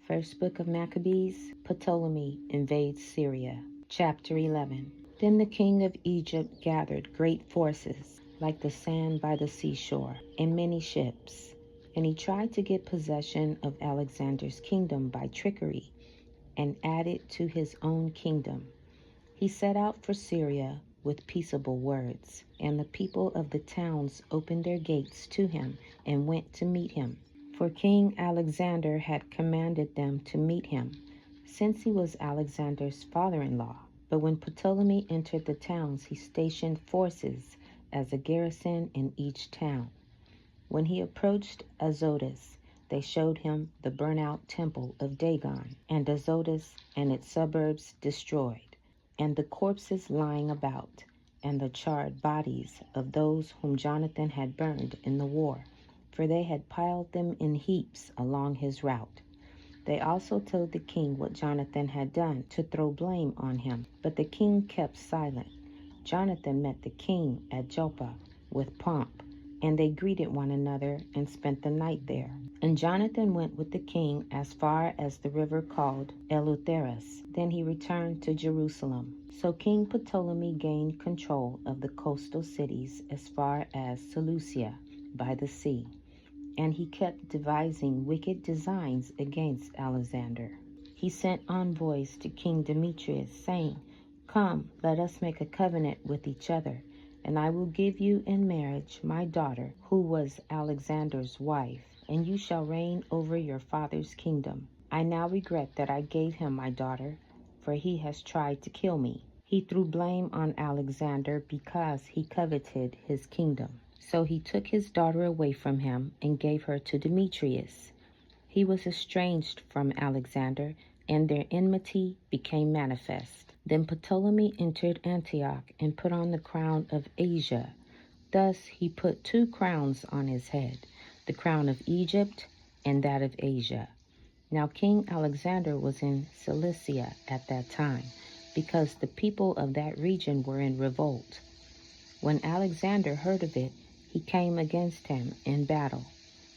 First book of Maccabees, Ptolemy invades Syria. Chapter 11. Then the king of Egypt gathered great forces, like the sand by the seashore, and many ships. And he tried to get possession of Alexander's kingdom by trickery, and add it to his own kingdom. He set out for Syria with peaceable words, and the people of the towns opened their gates to him and went to meet him. For King Alexander had commanded them to meet him, since he was Alexander's father-in-law. But when Ptolemy entered the towns, he stationed forces as a garrison in each town. When he approached Azotus, they showed him the burnt-out temple of Dagon, and Azotus and its suburbs destroyed, and the corpses lying about, and the charred bodies of those whom Jonathan had burned in the war, for they had piled them in heaps along his route. They also told the king what Jonathan had done, to throw blame on him. But the king kept silent. Jonathan met the king at Joppa with pomp, and they greeted one another and spent the night there. And Jonathan went with the king as far as the river called Eleutheris. Then he returned to Jerusalem. So King Ptolemy gained control of the coastal cities as far as Seleucia by the sea. And he kept devising wicked designs against Alexander. He sent envoys to King Demetrius, saying, "Come, let us make a covenant with each other, and I will give you in marriage my daughter, who was Alexander's wife, and you shall reign over your father's kingdom. I now regret that I gave him my daughter, for he has tried to kill me." He threw blame on Alexander because he coveted his kingdom. So he took his daughter away from him and gave her to Demetrius. He was estranged from Alexander, and their enmity became manifest. Then Ptolemy entered Antioch and put on the crown of Asia. Thus he put 2 crowns on his head, the crown of Egypt and that of Asia. Now King Alexander was in Cilicia at that time, because the people of that region were in revolt. When Alexander heard of it, he came against him in battle.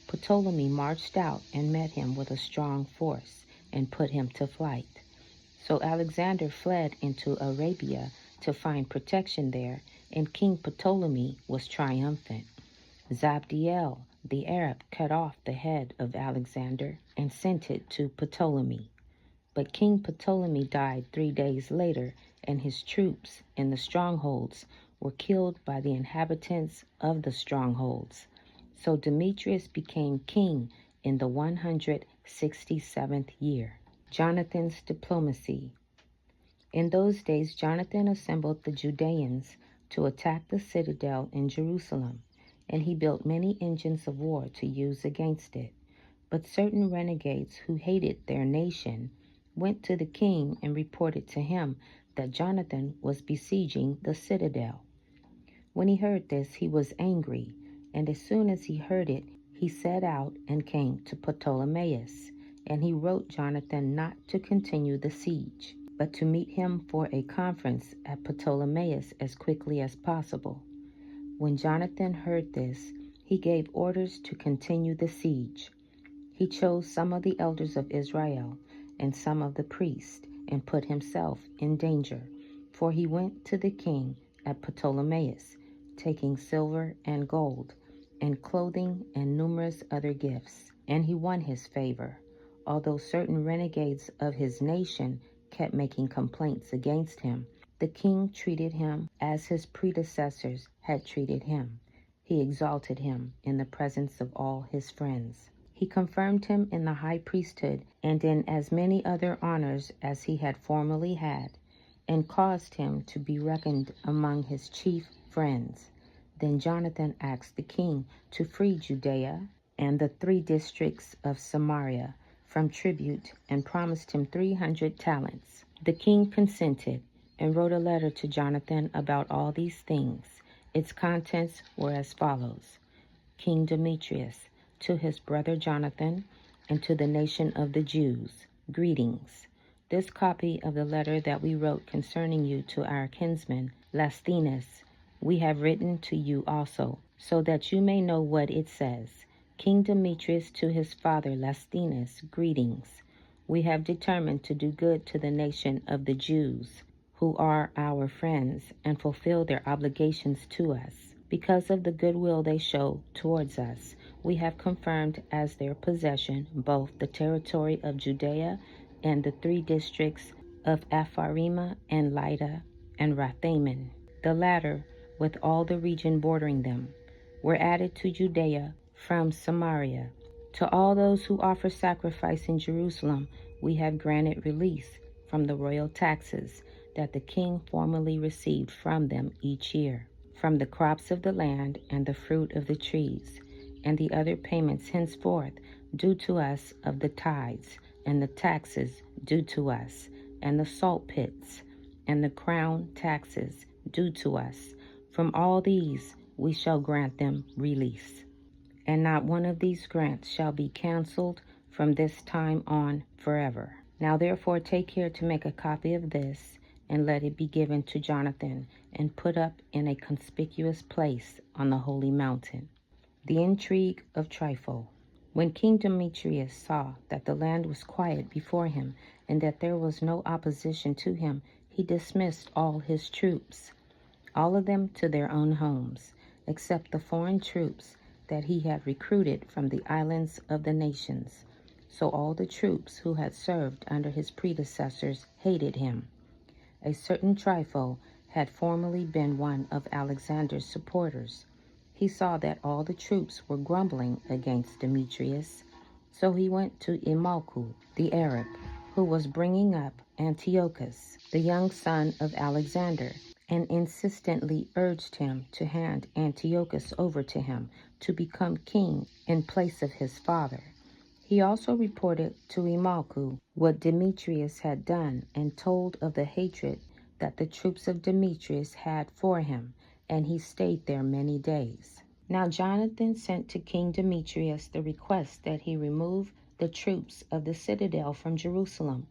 Ptolemy marched out and met him with a strong force and put him to flight. So Alexander fled into Arabia to find protection there, and King Ptolemy was triumphant. Zabdiel, the Arab, cut off the head of Alexander and sent it to Ptolemy. But King Ptolemy died 3 days later, and his troops in the strongholds were killed by the inhabitants of the strongholds. So Demetrius became king in the 167th year. Jonathan's diplomacy. In those days Jonathan assembled the Judeans to attack the citadel in Jerusalem, and he built many engines of war to use against it. But certain renegades who hated their nation went to the king and reported to him that Jonathan was besieging the citadel. When he heard this, he was angry, and as soon as he heard it, he set out and came to Ptolemais, and he wrote Jonathan not to continue the siege, but to meet him for a conference at Ptolemais as quickly as possible. When Jonathan heard this, he gave orders to continue the siege. He chose some of the elders of Israel and some of the priests, and put himself in danger, for he went to the king at Ptolemais, taking silver and gold, and clothing and numerous other gifts. And he won his favor, although certain renegades of his nation kept making complaints against him. The king treated him as his predecessors had treated him. He exalted him in the presence of all his friends. He confirmed him in the high priesthood and in as many other honors as he had formerly had, and caused him to be reckoned among his chief friends. Then Jonathan asked the king to free Judea and the 3 districts of Samaria from tribute, and promised him 300 talents. The king consented and wrote a letter to Jonathan about all these things. Its contents were as follows: King Demetrius, to his brother Jonathan, and to the nation of the Jews, greetings. This copy of the letter that we wrote concerning you to our kinsman Lasthenes we have written to you also, so that you may know what it says. King Demetrius to his father Lasthenes, greetings. we have determined to do good to the nation of the Jews, who are our friends, and fulfill their obligations to us. Because of the goodwill they show towards us, we have confirmed as their possession both the territory of Judea and the 3 districts of Apharima and Lydda and Rathaman, the latter with all the region bordering them, were added to Judea from Samaria. To all those who offer sacrifice in Jerusalem, we have granted release from the royal taxes that the king formerly received from them each year, from the crops of the land and the fruit of the trees, and the other payments henceforth due to us of the tithes, and the taxes due to us, and the salt pits, and the crown taxes due to us. From all these we shall grant them release. And not one of these grants shall be canceled from this time on forever. Now therefore take care to make a copy of this, and let it be given to Jonathan, and put up in a conspicuous place on the holy mountain. The intrigue of Trypho. When King Demetrius saw that the land was quiet before him, and that there was no opposition to him, he dismissed all his troops, all of them to their own homes, except the foreign troops that he had recruited from the islands of the nations. So all the troops who had served under his predecessors hated him. A certain Trypho had formerly been one of Alexander's supporters. He saw that all the troops were grumbling against Demetrius, so he went to Imalku, the Arab, who was bringing up Antiochus, the young son of Alexander, and insistently urged him to hand Antiochus over to him to become king in place of his father. He also reported to Imalku what Demetrius had done, and told of the hatred that the troops of Demetrius had for him, and he stayed there many days. Now Jonathan sent to King Demetrius the request that he remove the troops of the citadel from Jerusalem,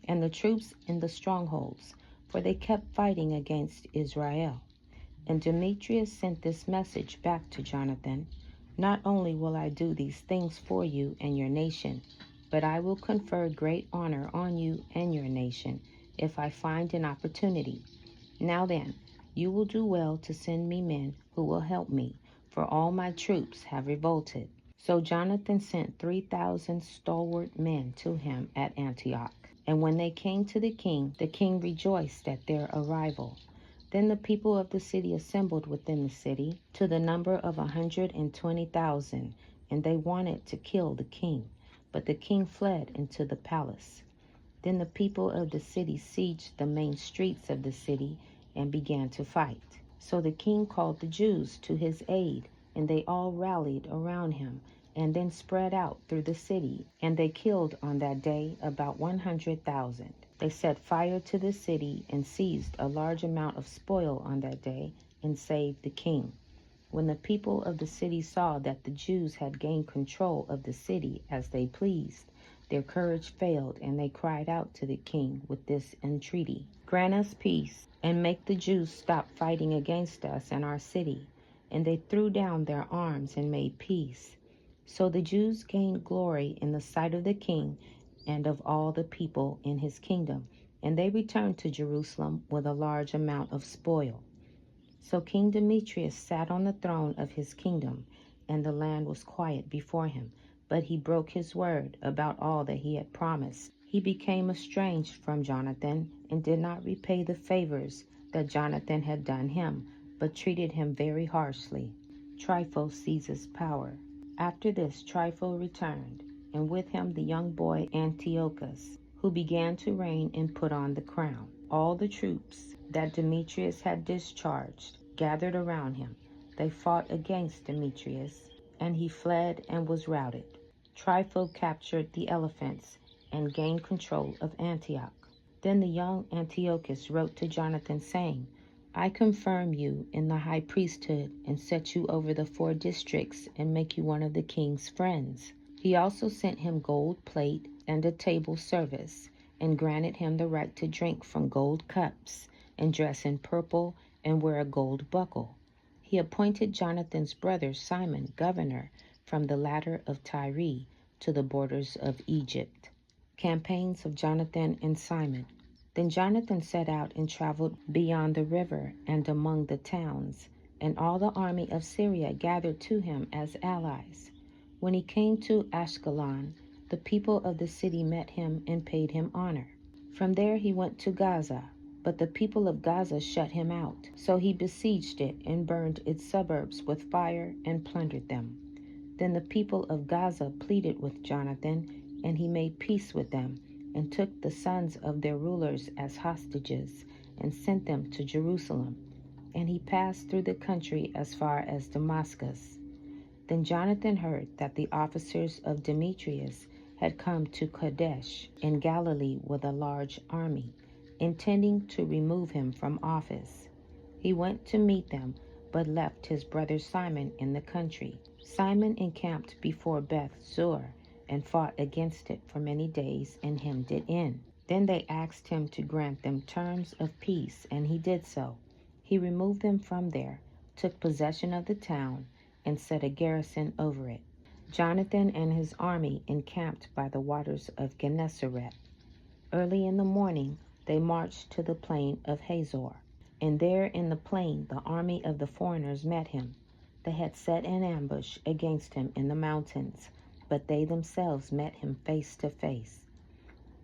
and the troops in the strongholds, for they kept fighting against Israel. And Demetrius sent this message back to Jonathan: Not only will I do these things for you and your nation, but I will confer great honor on you and your nation, if I find an opportunity. Now then, you will do well to send me men who will help me, for all my troops have revolted. So Jonathan sent 3,000 stalwart men to him at Antioch. And when they came to the king rejoiced at their arrival. Then the people of the city assembled within the city, to the number of 120,000, and they wanted to kill the king. But the king fled into the palace. Then the people of the city sieged the main streets of the city and began to fight. So the king called the Jews to his aid, and they all rallied around him, and then spread out through the city. And they killed on that day about 100,000. They set fire to the city and seized a large amount of spoil on that day, and saved the king. When the people of the city saw that the Jews had gained control of the city as they pleased, their courage failed, and they cried out to the king with this entreaty: Grant us peace, and make the Jews stop fighting against us and our city. And they threw down their arms and made peace. So the Jews gained glory in the sight of the king and of all the people in his kingdom, and they returned to Jerusalem with a large amount of spoil. So King Demetrius sat on the throne of his kingdom, and the land was quiet before him. But he broke his word about all that he had promised. He became estranged from Jonathan, and did not repay the favors that Jonathan had done him, but treated him very harshly. Trypho seizes power. After this Trypho returned, and with him the young boy Antiochus, who began to reign and put on the crown. All the troops that Demetrius had discharged gathered around him. They fought against Demetrius, and he fled and was routed. Trypho captured the elephants and gained control of Antioch. Then the young Antiochus wrote to Jonathan, saying, I confirm you in the high priesthood, and set you over the 4 districts, and make you one of the king's friends. He also sent him gold plate and a table service, and granted him the right to drink from gold cups, and dress in purple, and wear a gold buckle. He appointed Jonathan's brother Simon governor from the ladder of Tyre to the borders of Egypt. Campaigns of Jonathan and Simon. Then Jonathan set out and traveled beyond the river and among the towns, and all the army of Syria gathered to him as allies. When he came to Ashkelon, the people of the city met him and paid him honor. From there he went to Gaza, but the people of Gaza shut him out. So he besieged it and burned its suburbs with fire and plundered them. Then the people of Gaza pleaded with Jonathan, and he made peace with them, and took the sons of their rulers as hostages, and sent them to Jerusalem. And he passed through the country as far as Damascus. Then Jonathan heard that the officers of Demetrius had come to Kadesh in Galilee with a large army, intending to remove him from office. He went to meet them, but left his brother Simon in the country. Simon encamped before Beth-zur, and fought against it for many days, and hemmed it in. Then they asked him to grant them terms of peace, and he did so. He removed them from there, took possession of the town, and set a garrison over it. Jonathan and his army encamped by the waters of Gennesaret. Early in the morning they marched to the plain of Hazor, and there in the plain the army of the foreigners met him. They had set an ambush against him in the mountains, but they themselves met him face to face.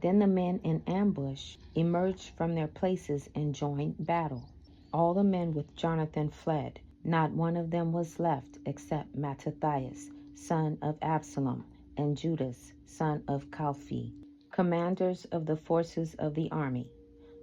Then the men in ambush emerged from their places and joined battle. All the men with Jonathan fled. Not one of them was left except Mattathias, son of Absalom, and Judas, son of Calphi, commanders of the forces of the army.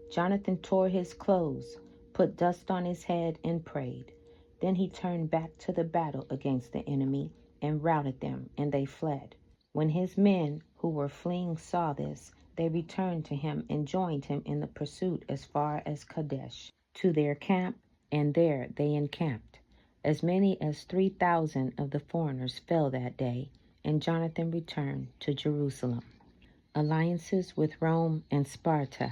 Jonathan tore his clothes, put dust on his head, and prayed. Then he turned back to the battle against the enemy and routed them, and they fled. When his men who were fleeing saw this, they returned to him and joined him in the pursuit as far as Kadesh, to their camp, and there they encamped. As many as 3,000 of the foreigners fell that day, and Jonathan returned to Jerusalem. Alliances with Rome and Sparta.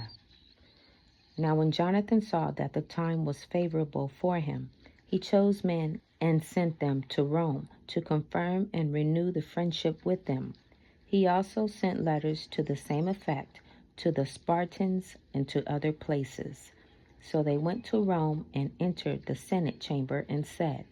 Now when Jonathan saw that the time was favorable for him, he chose men and sent them to Rome to confirm and renew the friendship with them. He also sent letters to the same effect to the Spartans and to other places. So they went to Rome and entered the Senate chamber and said,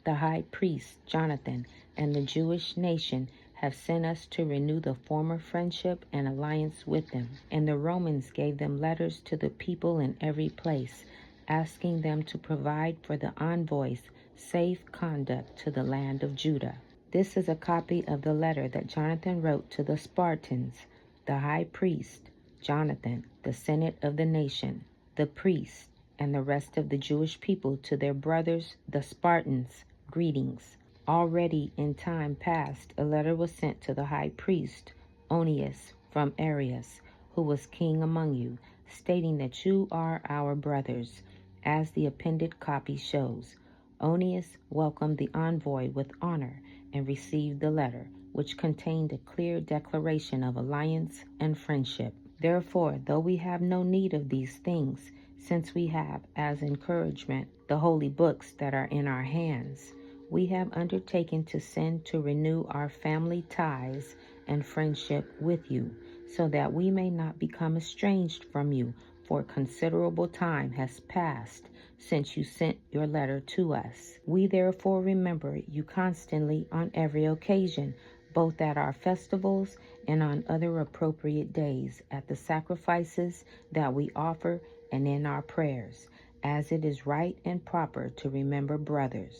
"The high priest Jonathan and the Jewish nation have sent us to renew the former friendship and alliance with them." And the Romans gave them letters to the people in every place, asking them to provide for the envoys safe conduct to the land of Judah. This is a copy of the letter that Jonathan wrote to the Spartans, the high priest Jonathan, the senate of the nation, the priests, and the rest of the Jewish people to their brothers, the Spartans, greetings. Already in time past, a letter was sent to the high priest Onias from Arius, who was king among you, stating that you are our brothers, as the appended copy shows. Onias welcomed the envoy with honor and received the letter, which contained a clear declaration of alliance and friendship. Therefore, though we have no need of these things, since we have as encouragement the holy books that are in our hands, we have undertaken to send to renew our family ties and friendship with you, so that we may not become estranged from you, for considerable time has passed since you sent your letter to us. We therefore remember you constantly on every occasion, both at our festivals and on other appropriate days, at the sacrifices that we offer and in our prayers, as it is right and proper to remember brothers.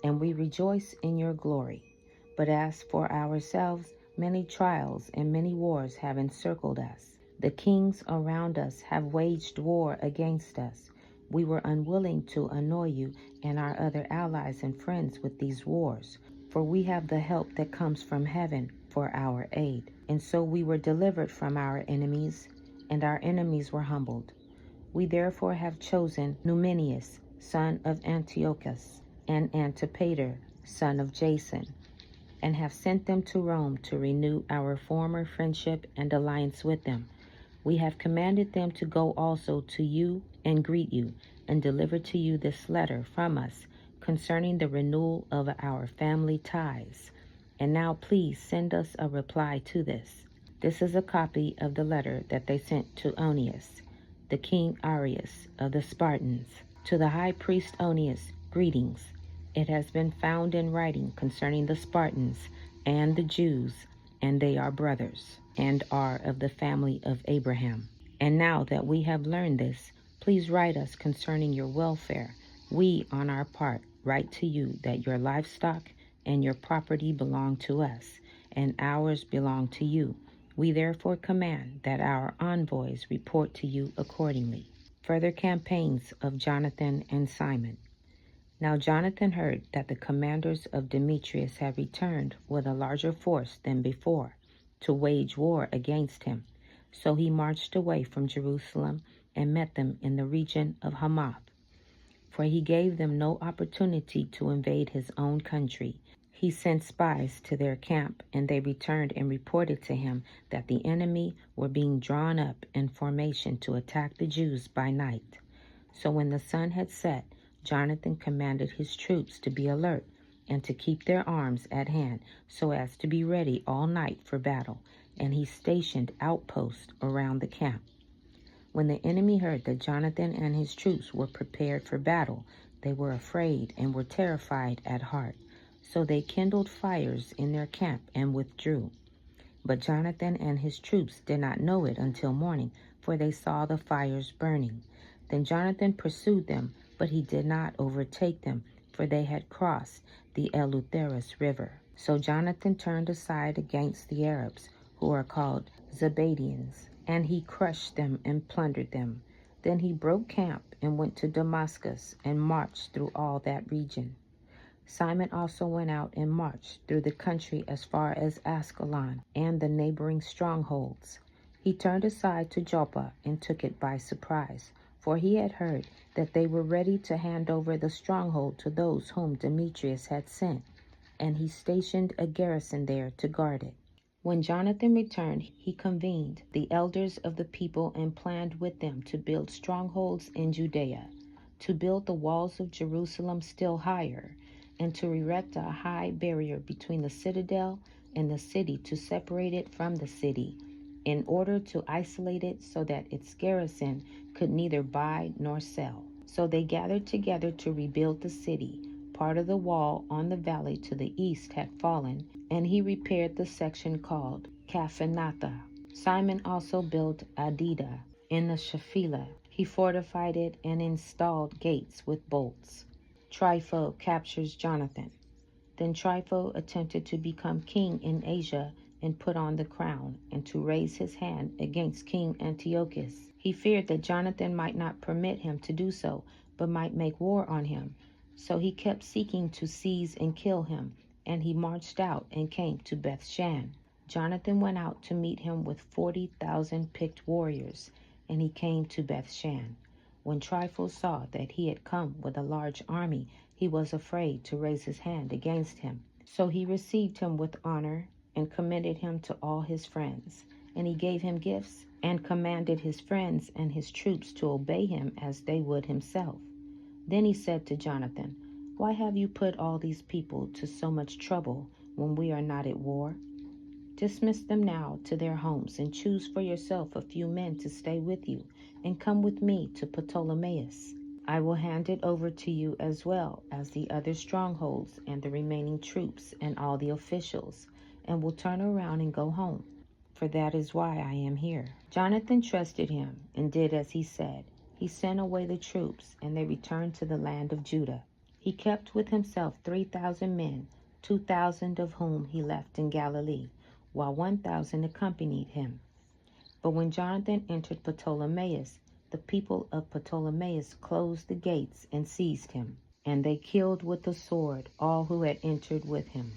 And we rejoice in your glory. But as for ourselves, many trials and many wars have encircled us. The kings around us have waged war against us. We were unwilling to annoy you and our other allies and friends with these wars, for we have the help that comes from heaven for our aid. And so we were delivered from our enemies, and our enemies were humbled. We therefore have chosen Numenius, son of Antiochus, and Antipater, son of Jason, and have sent them to Rome to renew our former friendship and alliance with them. We have commanded them to go also to you and greet you, and deliver to you this letter from us concerning the renewal of our family ties. And now please send us a reply to this. This is a copy of the letter that they sent to Onias, the king Arius of the Spartans. To the high priest Onias, greetings. It has been found in writing concerning the Spartans and the Jews, and they are brothers, and are of the family of Abraham. And now that we have learned this, please write us concerning your welfare. We, on our part, write to you that your livestock and your property belong to us, and ours belong to you. We therefore command that our envoys report to you accordingly. Further campaigns of Jonathan and Simon. Now Jonathan heard that the commanders of Demetrius had returned with a larger force than before to wage war against him. So he marched away from Jerusalem and met them in the region of Hamath. For he gave them no opportunity to invade his own country. He sent spies to their camp, and they returned and reported to him that the enemy were being drawn up in formation to attack the Jews by night. So when the sun had set, Jonathan commanded his troops to be alert and to keep their arms at hand so as to be ready all night for battle, and he stationed outposts around the camp. When the enemy heard that Jonathan and his troops were prepared for battle, they were afraid and were terrified at heart. So they kindled fires in their camp and withdrew. But Jonathan and his troops did not know it until morning, for they saw the fires burning. Then Jonathan pursued them, but he did not overtake them, for they had crossed the Eleutheris river. So Jonathan turned aside against the Arabs, who are called Zebadians, and he crushed them and plundered them. Then he broke camp and went to Damascus and marched through all that region. Simon also went out and marched through the country as far as Ascalon and the neighboring strongholds. He turned aside to Joppa and took it by surprise, for he had heard that they were ready to hand over the stronghold to those whom Demetrius had sent, and he stationed a garrison there to guard it. When Jonathan returned, he convened the elders of the people and planned with them to build strongholds in Judea, to build the walls of Jerusalem still higher, and to erect a high barrier between the citadel and the city to separate it from the city, in order to isolate it so that its garrison could neither buy nor sell. So they gathered together to rebuild the city. Part of the wall on the valley to the east had fallen, and he repaired the section called Caphanatha. Simon also built Adida in the Shephelah. He fortified it and installed gates with bolts. Trypho captures Jonathan. Then Trypho attempted to become king in Asia and put on the crown, and to raise his hand against King Antiochus. He feared that Jonathan might not permit him to do so, but might make war on him. So he kept seeking to seize and kill him, and he marched out and came to Bethshan. Jonathan went out to meet him with 40,000 picked warriors, and he came to Bethshan. When Trypho saw that he had come with a large army, he was afraid to raise his hand against him. So he received him with honor and commended him to all his friends. And he gave him gifts and commanded his friends and his troops to obey him as they would himself. Then he said to Jonathan, "Why have you put all these people to so much trouble when we are not at war? Dismiss them now to their homes and choose for yourself a few men to stay with you and come with me to Ptolemais. I will hand it over to you as well as the other strongholds and the remaining troops and all the officials, and will turn around and go home, for that is why I am here." Jonathan trusted him and did as he said. He sent away the troops, and they returned to the land of Judah. He kept with himself 3,000 men, 2,000 of whom he left in Galilee, while 1,000 accompanied him. But when Jonathan entered Ptolemais, the people of Ptolemais closed the gates and seized him, and they killed with the sword all who had entered with him.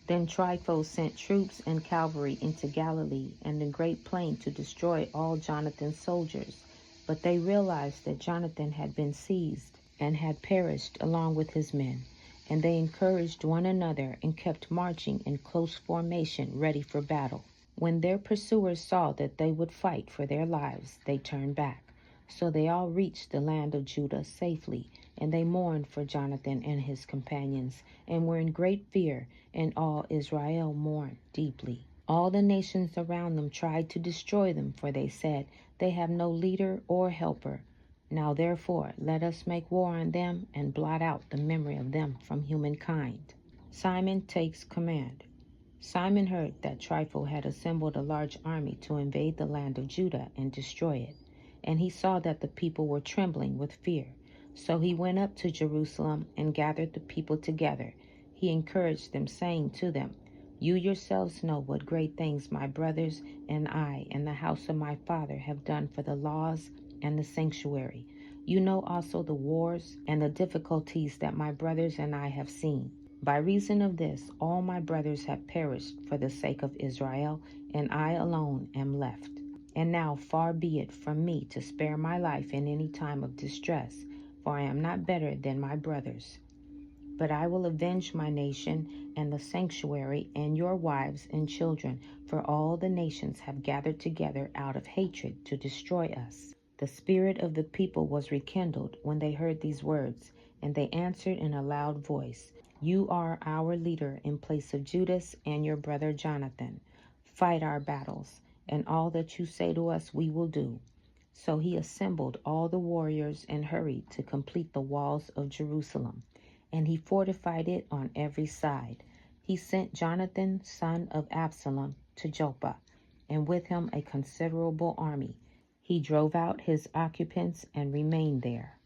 Then Trypho sent troops and cavalry into Galilee and the great plain to destroy all Jonathan's soldiers. But they realized that Jonathan had been seized and had perished along with his men. And they encouraged one another and kept marching in close formation, ready for battle. When their pursuers saw that they would fight for their lives, they turned back. So they all reached the land of Judah safely, and they mourned for Jonathan and his companions, and were in great fear, and all Israel mourned deeply. All the nations around them tried to destroy them, for they said, "They have no leader or helper. Now therefore let us make war on them and blot out the memory of them from humankind." Simon takes command. Simon heard that Trypho had assembled a large army to invade the land of Judah and destroy it, and he saw that the people were trembling with fear. So he went up to Jerusalem and gathered the people together. He encouraged them, saying to them, "You yourselves know what great things my brothers and I and the house of my father have done for the laws and the sanctuary. You know also the wars and the difficulties that my brothers and I have seen. By reason of this, all my brothers have perished for the sake of Israel, and I alone am left. And now far be it from me to spare my life in any time of distress, for I am not better than my brothers. But I will avenge my nation and the sanctuary and your wives and children, for all the nations have gathered together out of hatred to destroy us." The spirit of the people was rekindled when they heard these words, and they answered in a loud voice, "You are our leader in place of Judas and your brother Jonathan. Fight our battles, and all that you say to us we will do." So he assembled all the warriors and hurried to complete the walls of Jerusalem, and he fortified it on every side. He sent Jonathan, son of Absalom, to Joppa, and with him a considerable army. He drove out his occupants and remained there.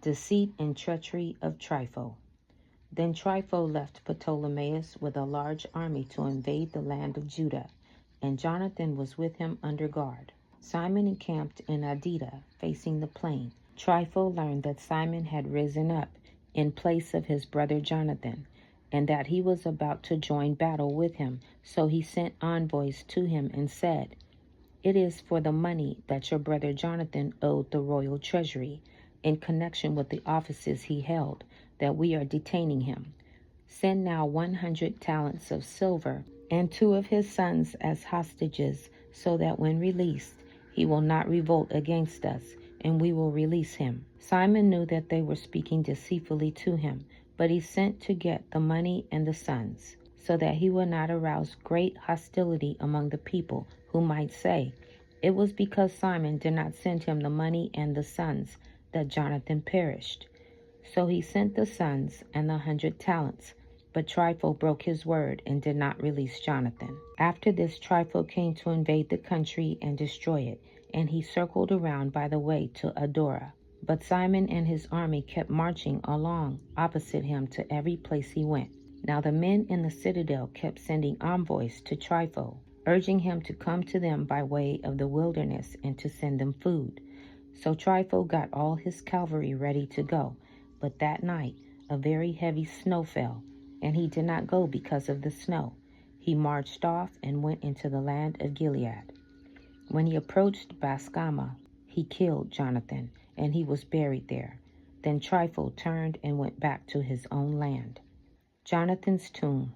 Deceit and treachery of Trypho. Then Trypho left Ptolemaeus with a large army to invade the land of Judah, and Jonathan was with him under guard. Simon encamped in Adida, facing the plain. Trypho learned that Simon had risen up in place of his brother Jonathan, and that he was about to join battle with him. So he sent envoys to him and said, "It is for the money that your brother Jonathan owed the royal treasury, in connection with the offices he held, that we are detaining him. Send now 100 talents of silver and 2 of his sons as hostages, so that when released, he will not revolt against us, and we will release him." Simon knew that they were speaking deceitfully to him, but he sent to get the money and the sons, so that he would not arouse great hostility among the people, who might say, "It was because Simon did not send him the money and the sons that Jonathan perished." So he sent the sons and the 100 talents, but Trypho broke his word and did not release Jonathan. After this, Trypho came to invade the country and destroy it, and he circled around by the way to Adora. But Simon and his army kept marching along opposite him to every place he went. Now the men in the citadel kept sending envoys to Trypho, urging him to come to them by way of the wilderness and to send them food. So Trypho got all his cavalry ready to go, but that night a very heavy snow fell, and he did not go because of the snow. He marched off and went into the land of Gilead. When he approached Baskama, he killed Jonathan, and he was buried there. Then Trypho turned and went back to his own land. Jonathan's tomb.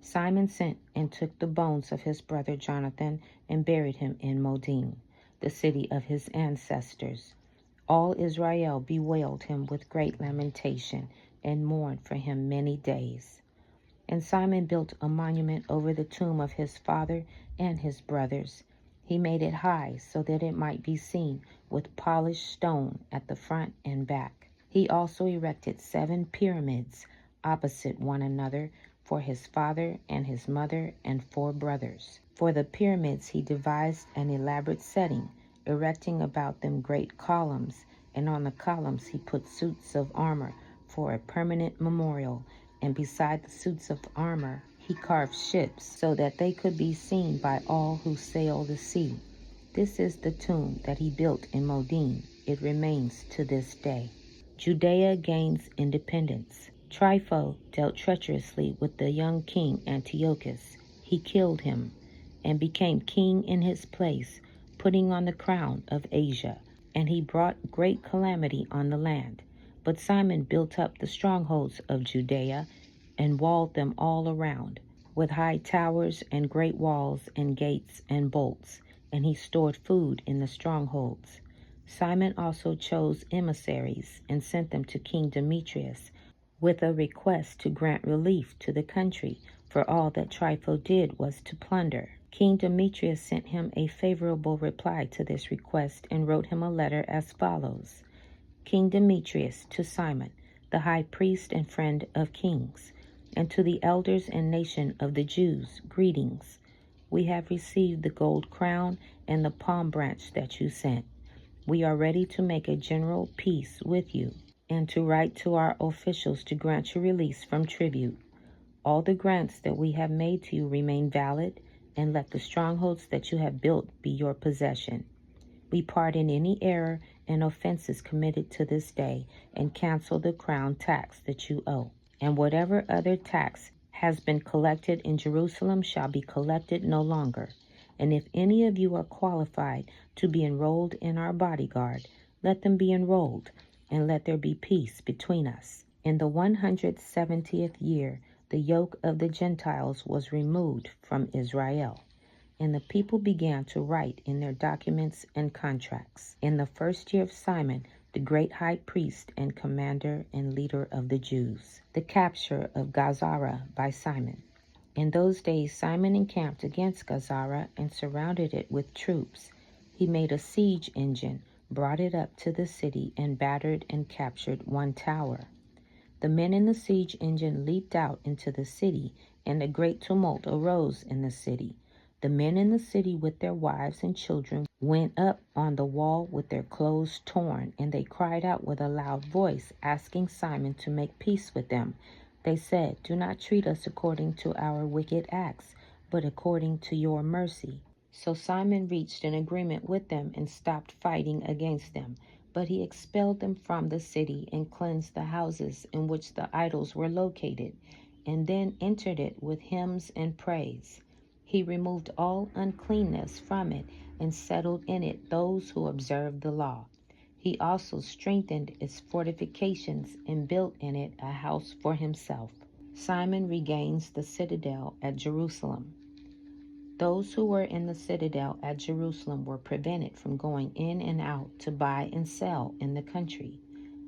Simon sent and took the bones of his brother Jonathan and buried him in Modin, the city of his ancestors. All Israel bewailed him with great lamentation and mourned for him many days. And Simon built a monument over the tomb of his father and his brothers. He made it high so that it might be seen, with polished stone at the front and back. He also erected 7 pyramids opposite one another for his father and his mother and 4 brothers. For the pyramids he devised an elaborate setting, erecting about them great columns, and on the columns he put suits of armor for a permanent memorial, and beside the suits of armor he carved ships so that they could be seen by all who sail the sea. This is the tomb that he built in Modin. It remains to this day. Judea gains independence. Trypho dealt treacherously with the young king Antiochus. He killed him and became king in his place, putting on the crown of Asia, and he brought great calamity on the land. But Simon built up the strongholds of Judea and walled them all around, with high towers and great walls and gates and bolts, and he stored food in the strongholds. Simon also chose emissaries and sent them to King Demetrius with a request to grant relief to the country, for all that Trypho did was to plunder. King Demetrius sent him a favorable reply to this request and wrote him a letter as follows. King Demetrius, to Simon, the high priest and friend of kings, and to the elders and nation of the Jews, greetings. We have received the gold crown and the palm branch that you sent. We are ready to make a general peace with you and to write to our officials to grant you release from tribute. All the grants that we have made to you remain valid, and let the strongholds that you have built be your possession. We pardon any error and offenses committed to this day and cancel the crown tax that you owe. And whatever other tax has been collected in Jerusalem shall be collected no longer. And if any of you are qualified to be enrolled in our bodyguard, let them be enrolled, and let there be peace between us. In the 170th year, the yoke of the Gentiles was removed from Israel, and the people began to write in their documents and contracts. In the first year of Simon, the great high priest and commander and leader of the Jews, the capture of Gazara by Simon. In those days Simon encamped against Gazara and surrounded it with troops. He made a siege engine, brought it up to the city, and battered and captured one tower. The men in the siege engine leaped out into the city, and a great tumult arose in the city. The men in the city with their wives and children went up on the wall with their clothes torn, and they cried out with a loud voice, asking Simon to make peace with them. They said, "Do not treat us according to our wicked acts, but according to your mercy." So Simon reached an agreement with them and stopped fighting against them. But he expelled them from the city and cleansed the houses in which the idols were located, and then entered it with hymns and praise. He removed all uncleanness from it and settled in it those who observed the law. He also strengthened its fortifications and built in it a house for himself. Simon regains the citadel at Jerusalem. Those who were in the citadel at Jerusalem were prevented from going in and out to buy and sell in the country.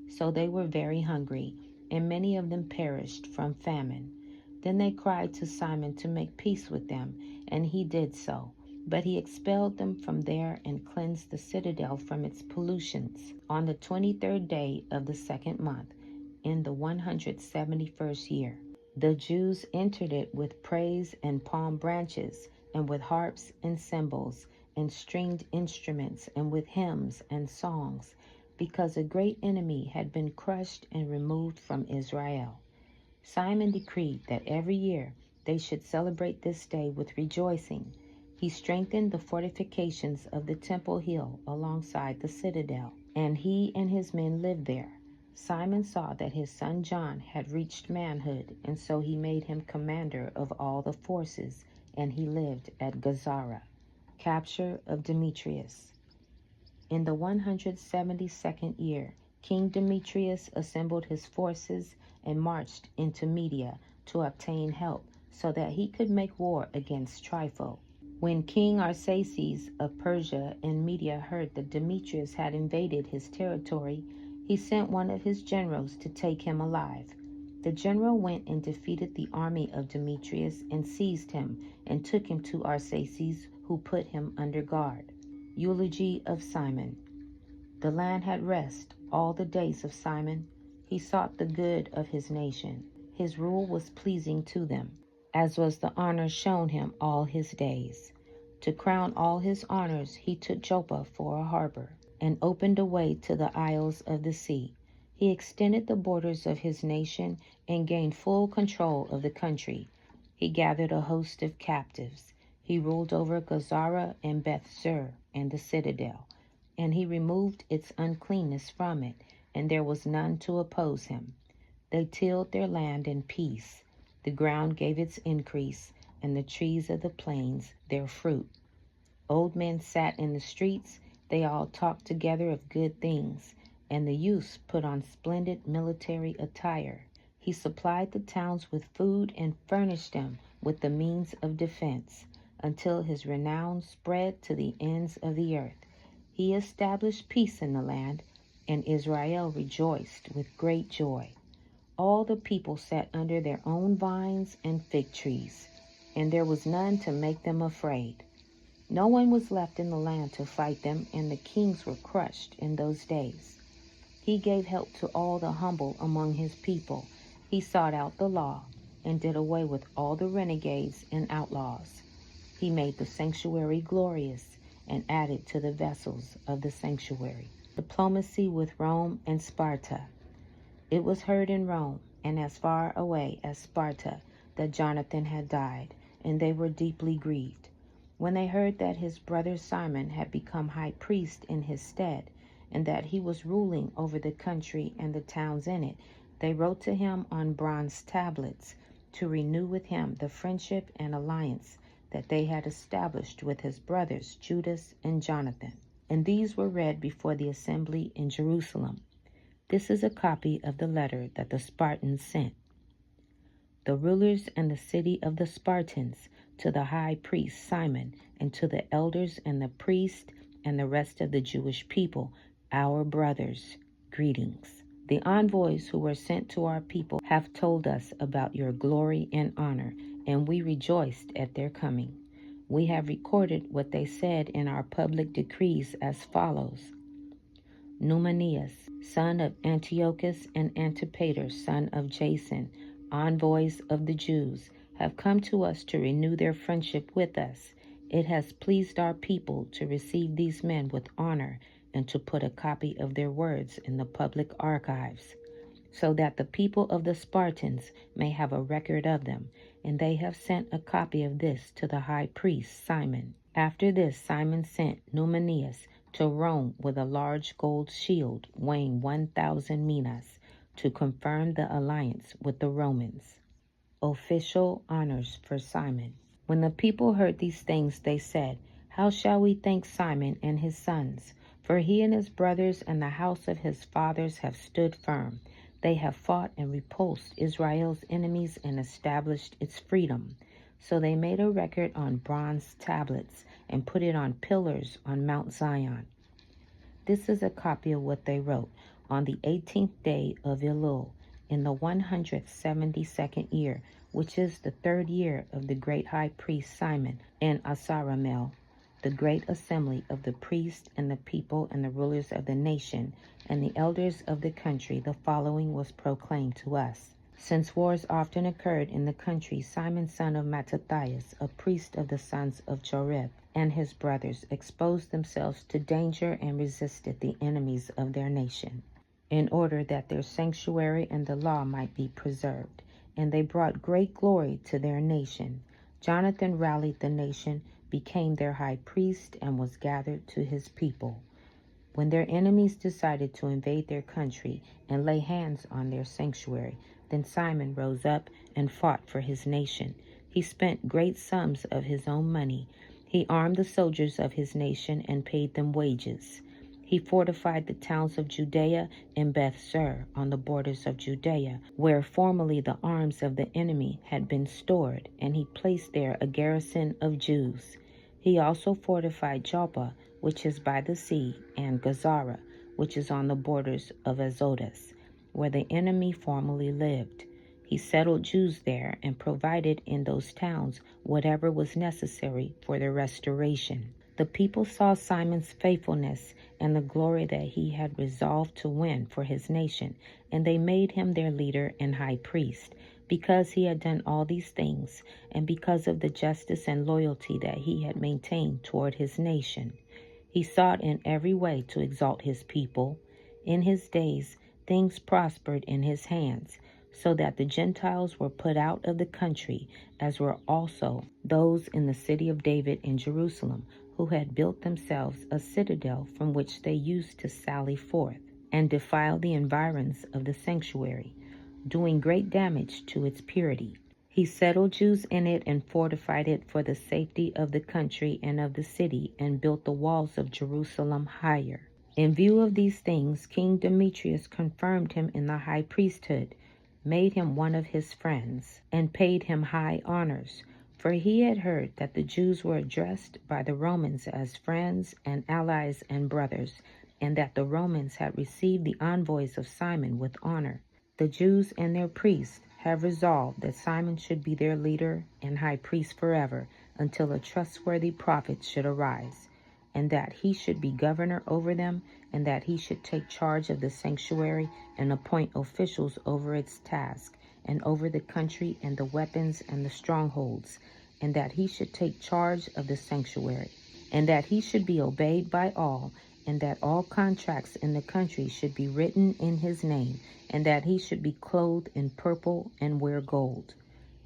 So they were very hungry, and many of them perished from famine. Then they cried to Simon to make peace with them, and he did so. But he expelled them from there and cleansed the citadel from its pollutions. On the 23rd day of the second month, in the 171st year, the Jews entered it with praise and palm branches, and with harps and cymbals and stringed instruments, and with hymns and songs, because a great enemy had been crushed and removed from Israel. Simon decreed that every year they should celebrate this day with rejoicing. He strengthened the fortifications of the Temple Hill alongside the citadel, and he and his men lived there. Simon saw that his son John had reached manhood, and so he made him commander of all the forces, and he lived at Gazara. Capture of Demetrius. In the 172nd year, King Demetrius assembled his forces and marched into Media to obtain help so that he could make war against Trypho. When King Arsaces of Persia and Media heard that Demetrius had invaded his territory, he sent one of his generals to take him alive. The general went and defeated the army of Demetrius and seized him and took him to Arsaces, who put him under guard. Eulogy of Simon. The land had rest all the days of Simon. He sought the good of his nation. His rule was pleasing to them, as was the honor shown him all his days. To crown all his honors, he took Joppa for a harbor and opened a way to the isles of the sea. He extended the borders of his nation and gained full control of the country. He gathered a host of captives. He ruled over Gazara and Beth-sur and the citadel, and he removed its uncleanness from it, and there was none to oppose him. They tilled their land in peace. The ground gave its increase, and the trees of the plains their fruit. Old men sat in the streets. They all talked together of good things, and the youths put on splendid military attire. He supplied the towns with food and furnished them with the means of defense, until his renown spread to the ends of the earth. He established peace in the land, and Israel rejoiced with great joy. All the people sat under their own vines and fig trees, and there was none to make them afraid. No one was left in the land to fight them, and the kings were crushed in those days. He gave help to all the humble among his people. He sought out the law and did away with all the renegades and outlaws. He made the sanctuary glorious and added to the vessels of the sanctuary. Diplomacy with Rome and Sparta. It was heard in Rome and as far away as Sparta that Jonathan had died, and they were deeply grieved. When they heard that his brother Simon had become high priest in his stead, and that he was ruling over the country and the towns in it, they wrote to him on bronze tablets to renew with him the friendship and alliance that they had established with his brothers Judas and Jonathan. And these were read before the assembly in Jerusalem. This is a copy of the letter that the Spartans sent. The rulers and the city of the Spartans, to the high priest Simon, and to the elders and the priests and the rest of the Jewish people, our brothers, greetings. The envoys who were sent to our people have told us about your glory and honor, and we rejoiced at their coming. We have recorded what they said in our public decrees as follows. Numenius, son of Antiochus, and Antipater, son of Jason, envoys of the Jews, have come to us to renew their friendship with us. It has pleased our people to receive these men with honor and to put a copy of their words in the public archives, so that the people of the Spartans may have a record of them, and they have sent a copy of this to the high priest Simon. After this, Simon sent Numenius to Rome with a large gold shield weighing 1,000 minas to confirm the alliance with the Romans. Official honors for Simon. When the people heard these things, they said, "How shall we thank Simon and his sons? For he and his brothers and the house of his fathers have stood firm. They have fought and repulsed Israel's enemies and established its freedom." So they made a record on bronze tablets and put it on pillars on Mount Zion. This is a copy of what they wrote. On the 18th day of Elul, in the 172nd year, which is the 3rd year of the great high priest Simon and Asaramel, the great assembly of the priests and the people and the rulers of the nation and the elders of the country, the following was proclaimed to us. Since wars often occurred in the country, Simon, son of Mattathias, a priest of the sons of Jorib, and his brothers exposed themselves to danger and resisted the enemies of their nation, in order that their sanctuary and the law might be preserved. And they brought great glory to their nation. Jonathan rallied the nation, became their high priest, and was gathered to his people. When their enemies decided to invade their country and lay hands on their sanctuary, then Simon rose up and fought for his nation. He spent great sums of his own money. He armed the soldiers of his nation and paid them wages. He fortified the towns of Judea and Beth-sur on the borders of Judea, where formerly the arms of the enemy had been stored, and he placed there a garrison of Jews. He also fortified Joppa, which is by the sea, and Gazara, which is on the borders of Azotus, where the enemy formerly lived. He settled Jews there and provided in those towns whatever was necessary for their restoration. The people saw Simon's faithfulness and the glory that he had resolved to win for his nation, and they made him their leader and high priest, because he had done all these things, and because of the justice and loyalty that he had maintained toward his nation. He sought in every way to exalt his people. In his days, things prospered in his hands, so that the Gentiles were put out of the country, as were also those in the city of David in Jerusalem, who had built themselves a citadel from which they used to sally forth and defile the environs of the sanctuary, doing great damage to its purity. He settled Jews in it and fortified it for the safety of the country and of the city, and built the walls of Jerusalem higher. In view of these things, King Demetrius confirmed him in the high priesthood, made him one of his friends, and paid him high honors. For he had heard that the Jews were addressed by the Romans as friends and allies and brothers, and that the Romans had received the envoys of Simon with honor. The Jews and their priests have resolved that Simon should be their leader and high priest forever until a trustworthy prophet should arise, and that he should be governor over them, and that he should take charge of the sanctuary and appoint officials over its task, and over the country and the weapons and the strongholds, and that he should take charge of the sanctuary, and that he should be obeyed by all, and that all contracts in the country should be written in his name, and that he should be clothed in purple and wear gold.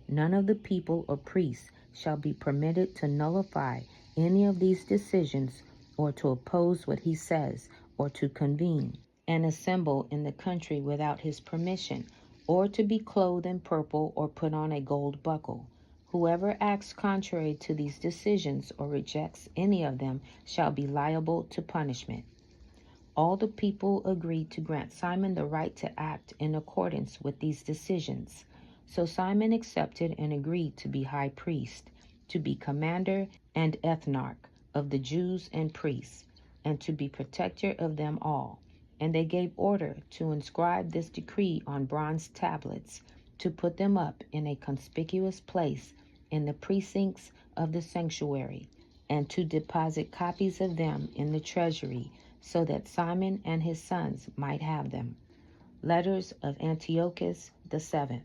None of the people or priests shall be permitted to nullify any of these decisions, or to oppose what he says, or to convene and assemble in the country without his permission, or to be clothed in purple or put on a gold buckle. Whoever acts contrary to these decisions or rejects any of them shall be liable to punishment. All the people agreed to grant Simon the right to act in accordance with these decisions. So Simon accepted and agreed to be high priest, to be commander and ethnarch of the Jews and priests, and to be protector of them all. And they gave order to inscribe this decree on bronze tablets, to put them up in a conspicuous place in the precincts of the sanctuary, and to deposit copies of them in the treasury, so that Simon and his sons might have them. Letters of Antiochus VII.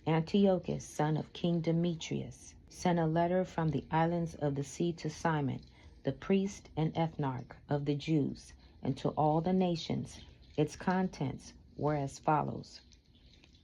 Antiochus, son of King Demetrius, sent a letter from the islands of the sea to Simon, the priest and ethnarch of the Jews, and to all the nations. Its contents were as follows.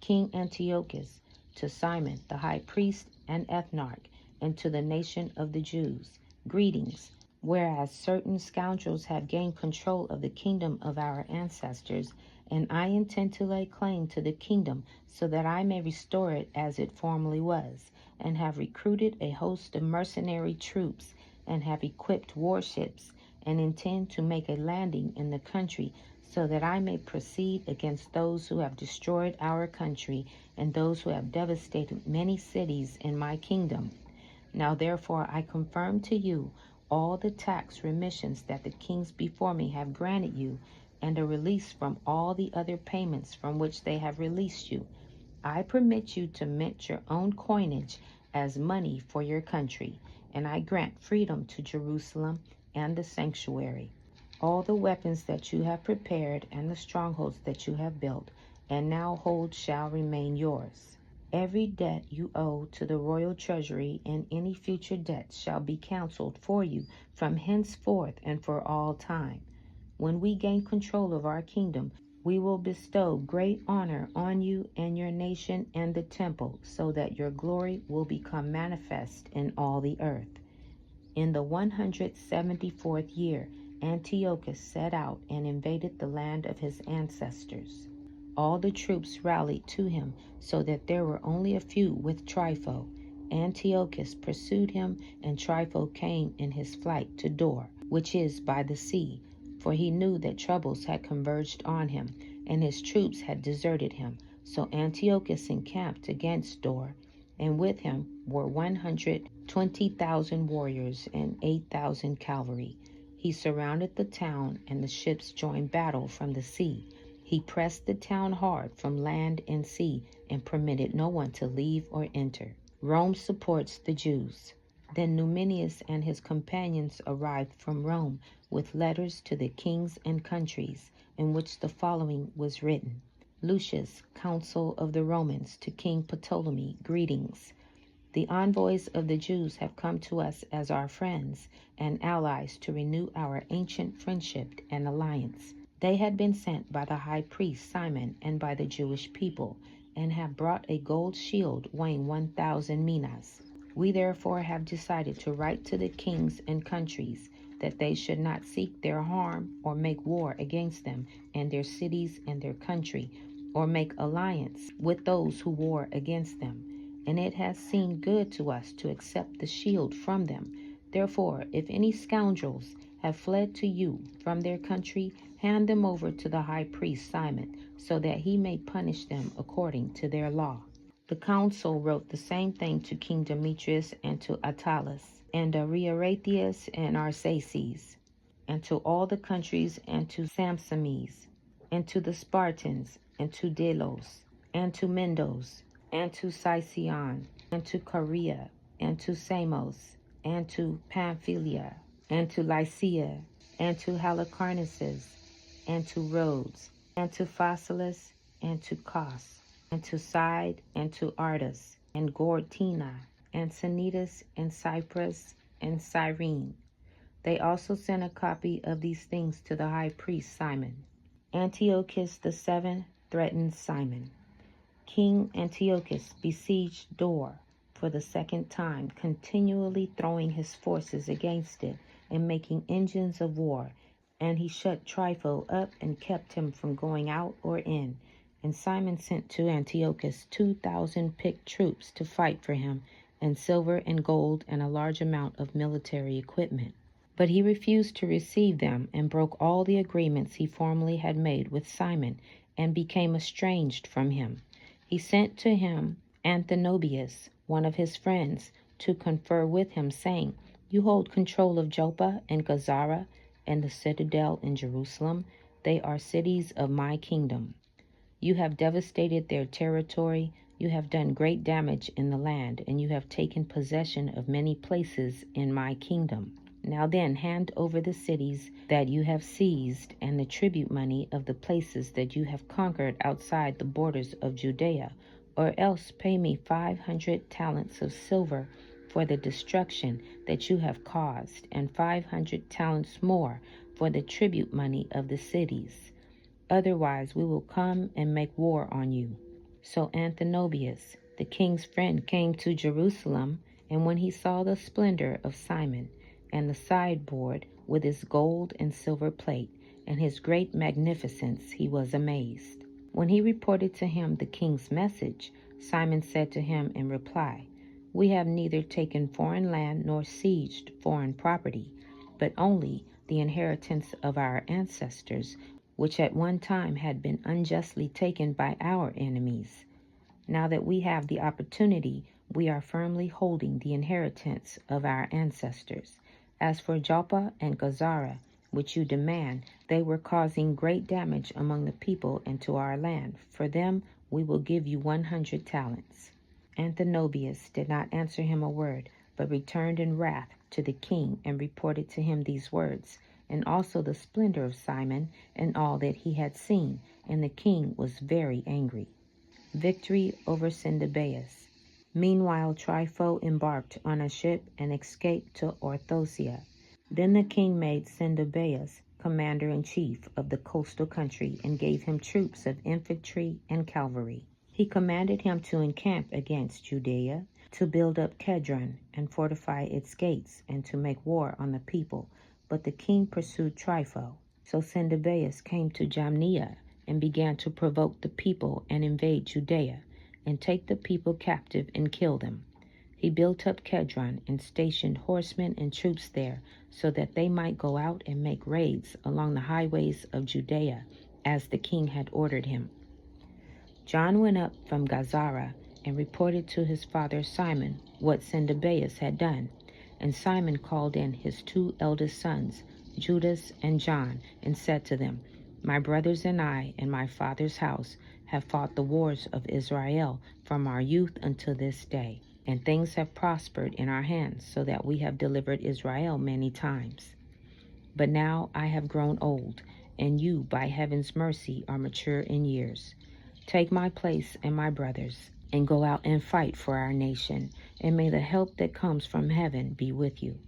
King Antiochus, to Simon, the high priest and ethnarch, and to the nation of the Jews, greetings. Whereas certain scoundrels have gained control of the kingdom of our ancestors, and I intend to lay claim to the kingdom so that I may restore it as it formerly was, and have recruited a host of mercenary troops, and have equipped warships, and intend to make a landing in the country so that I may proceed against those who have destroyed our country and those who have devastated many cities in my kingdom. Now therefore I confirm to you all the tax remissions that the kings before me have granted you, and a release from all the other payments from which they have released you. I permit you to mint your own coinage as money for your country, and I grant freedom to Jerusalem and the sanctuary. All the weapons that you have prepared and the strongholds that you have built and now hold shall remain yours. Every debt you owe to the royal treasury and any future debts shall be canceled for you from henceforth and for all time. When we gain control of our kingdom, we will bestow great honor on you and your nation and the temple, so that your glory will become manifest in all the earth. In the 174th year, Antiochus set out and invaded the land of his ancestors. All the troops rallied to him, so that there were only a few with Trypho. Antiochus pursued him, and Trypho came in his flight to Dor, which is by the sea, for he knew that troubles had converged on him, and his troops had deserted him. So Antiochus encamped against Dor, and with him were 120,000 warriors and 8,000 cavalry. He surrounded the town, and the ships joined battle from the sea. He pressed the town hard from land and sea, and permitted no one to leave or enter. Rome supports the Jews. Then Numenius and his companions arrived from Rome with letters to the kings and countries, in which the following was written. Lucius, consul of the Romans, to King Ptolemy, greetings. The envoys of the Jews have come to us as our friends and allies to renew our ancient friendship and alliance. They had been sent by the high priest Simon and by the Jewish people, and have brought a gold shield weighing 1,000 minas. We therefore have decided to write to the kings and countries that they should not seek their harm or make war against them and their cities and their country, or make alliance with those who war against them. And it has seemed good to us to accept the shield from them. Therefore, if any scoundrels have fled to you from their country, hand them over to the high priest Simon, so that he may punish them according to their law. The council wrote the same thing to King Demetrius and to Attalus, and Reorathius and Arsaces, and to all the countries, and to Samsames, and to the Spartans, and to Delos, and to Mendos, and to Sicyon, and to Caria, and to Samos, and to Pamphylia, and to Lycia, and to Halicarnassus, and to Rhodes, and to Phasaelus, and to Cos, and to Side, and to Ardus, and Gortina, and Sanitas, and Cyprus, and Cyrene. They also sent a copy of these things to the high priest Simon. Antiochus VII threatens Simon. King Antiochus besieged Dor for the second time, continually throwing his forces against it and making engines of war. And he shut Trypho up and kept him from going out or in. And Simon sent to Antiochus 2,000 picked troops to fight for him, and silver and gold and a large amount of military equipment. But he refused to receive them and broke all the agreements he formerly had made with Simon and became estranged from him. He sent to him Antiochus, one of his friends, to confer with him, saying, "You hold control of Joppa and Gazara and the citadel in Jerusalem. They are cities of my kingdom. You have devastated their territory. You have done great damage in the land, and you have taken possession of many places in my kingdom. Now then, hand over the cities that you have seized and the tribute money of the places that you have conquered outside the borders of Judea, or else pay me 500 talents of silver for the destruction that you have caused, and 500 talents more for the tribute money of the cities. Otherwise we will come and make war on you." So Antiochus, the king's friend, came to Jerusalem, and when he saw the splendor of Simon, and the sideboard with its gold and silver plate, and his great magnificence, he was amazed. When he reported to him the king's message, Simon said to him in reply, "We have neither taken foreign land nor sieged foreign property, but only the inheritance of our ancestors, which at one time had been unjustly taken by our enemies. Now that we have the opportunity, we are firmly holding the inheritance of our ancestors. As for Joppa and Gazara, which you demand, they were causing great damage among the people and to our land. For them we will give you 100 talents. Antiochus did not answer him a word, but returned in wrath to the king and reported to him these words, and also the splendor of Simon and all that he had seen, and the king was very angry. Victory over Cendebeus. Meanwhile, Trypho embarked on a ship and escaped to Orthosia. Then the king made Cendebeus commander-in-chief of the coastal country and gave him troops of infantry and cavalry. He commanded him to encamp against Judea, to build up Kedron and fortify its gates, and to make war on the people. But the king pursued Trypho. So Cendebeus came to Jamnia and began to provoke the people and invade Judea, and take the people captive and kill them. He built up Kedron and stationed horsemen and troops there, so that they might go out and make raids along the highways of Judea, as the king had ordered him. John went up from Gazara and reported to his father Simon what Cendebeus had done. And Simon called in his 2 eldest sons, Judas and John, and said to them, "My brothers and I and my father's house have fought the wars of Israel from our youth until this day, and things have prospered in our hands, so that we have delivered Israel many times. But now I have grown old, and you, by heaven's mercy, are mature in years. Take my place and my brothers, and go out and fight for our nation, and may the help that comes from heaven be with you."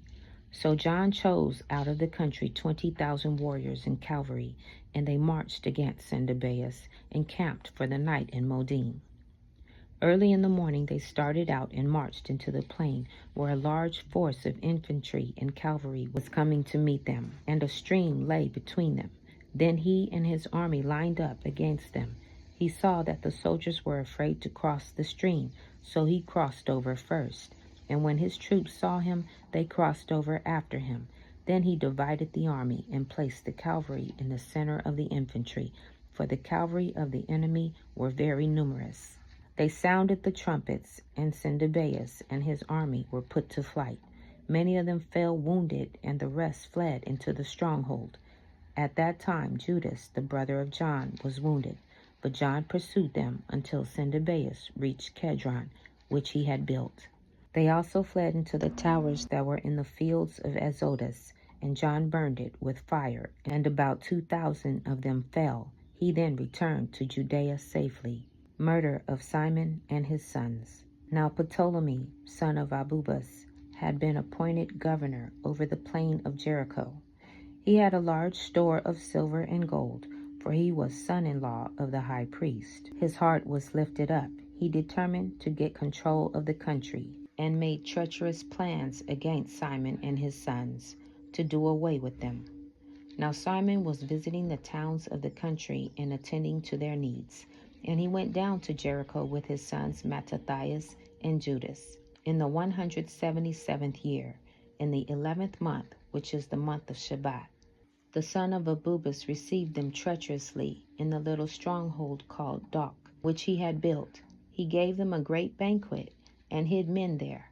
So John chose out of the country 20,000 warriors and cavalry, and they marched against Cendebeus and camped for the night in Modin. Early in the morning they started out and marched into the plain, where a large force of infantry and cavalry was coming to meet them, and a stream lay between them. Then he and his army lined up against them. He saw that the soldiers were afraid to cross the stream, so he crossed over first. And when his troops saw him, they crossed over after him. Then he divided the army and placed the cavalry in the center of the infantry, for the cavalry of the enemy were very numerous. They sounded the trumpets, and Cendebeus and his army were put to flight. Many of them fell wounded, and the rest fled into the stronghold. At that time Judas, the brother of John, was wounded, but John pursued them until Sendabeus reached Kedron, which he had built. They also fled into the towers that were in the fields of Azotus, and John burned it with fire, and about 2,000 of them fell. He then returned to Judea safely. Murder of Simon and his sons. Now Ptolemy, son of Abubus, had been appointed governor over the plain of Jericho. He had a large store of silver and gold, for he was son-in-law of the high priest. His heart was lifted up. He determined to get control of the country, and made treacherous plans against Simon and his sons, to do away with them. Now Simon was visiting the towns of the country and attending to their needs. And he went down to Jericho with his sons Mattathias and Judas, in the 177th year, in the 11th month, which is the month of Shebat. The son of Abubus received them treacherously in the little stronghold called Doc, which he had built. He gave them a great banquet, and hid men there.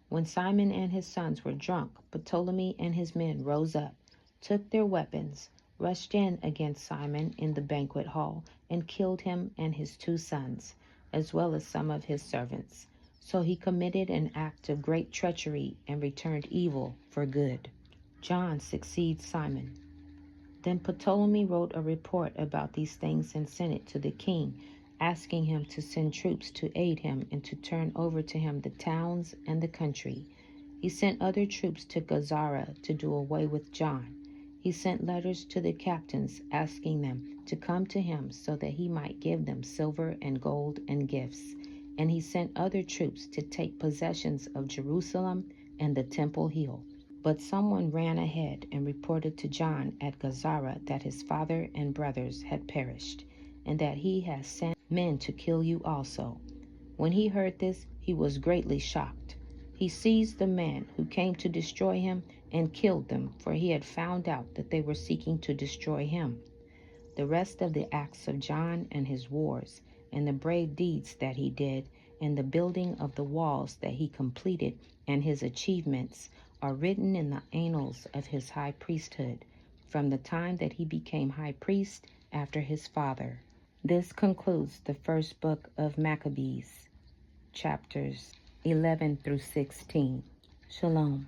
When Simon and his sons were drunk, Ptolemy and his men rose up, took their weapons, rushed in against Simon in the banquet hall, and killed him and his 2 sons, as well as some of his servants. So he committed an act of great treachery and returned evil for good. John succeeds Simon. Then Ptolemy wrote a report about these things and sent it to the king, asking him to send troops to aid him and to turn over to him the towns and the country. He sent other troops to Gazara to do away with John. He sent letters to the captains asking them to come to him so that he might give them silver and gold and gifts. And he sent other troops to take possessions of Jerusalem and the Temple Hill. But someone ran ahead and reported to John at Gazara that his father and brothers had perished, and that he has sent men to kill you also. When he heard this, he was greatly shocked. He seized the men who came to destroy him and killed them, for he had found out that they were seeking to destroy him. The rest of the acts of John and his wars, and the brave deeds that he did, and the building of the walls that he completed, and his achievements, are written in the annals of his high priesthood, from the time that he became high priest after his father. This concludes the first book of Maccabees, chapters 11 through 16. Shalom.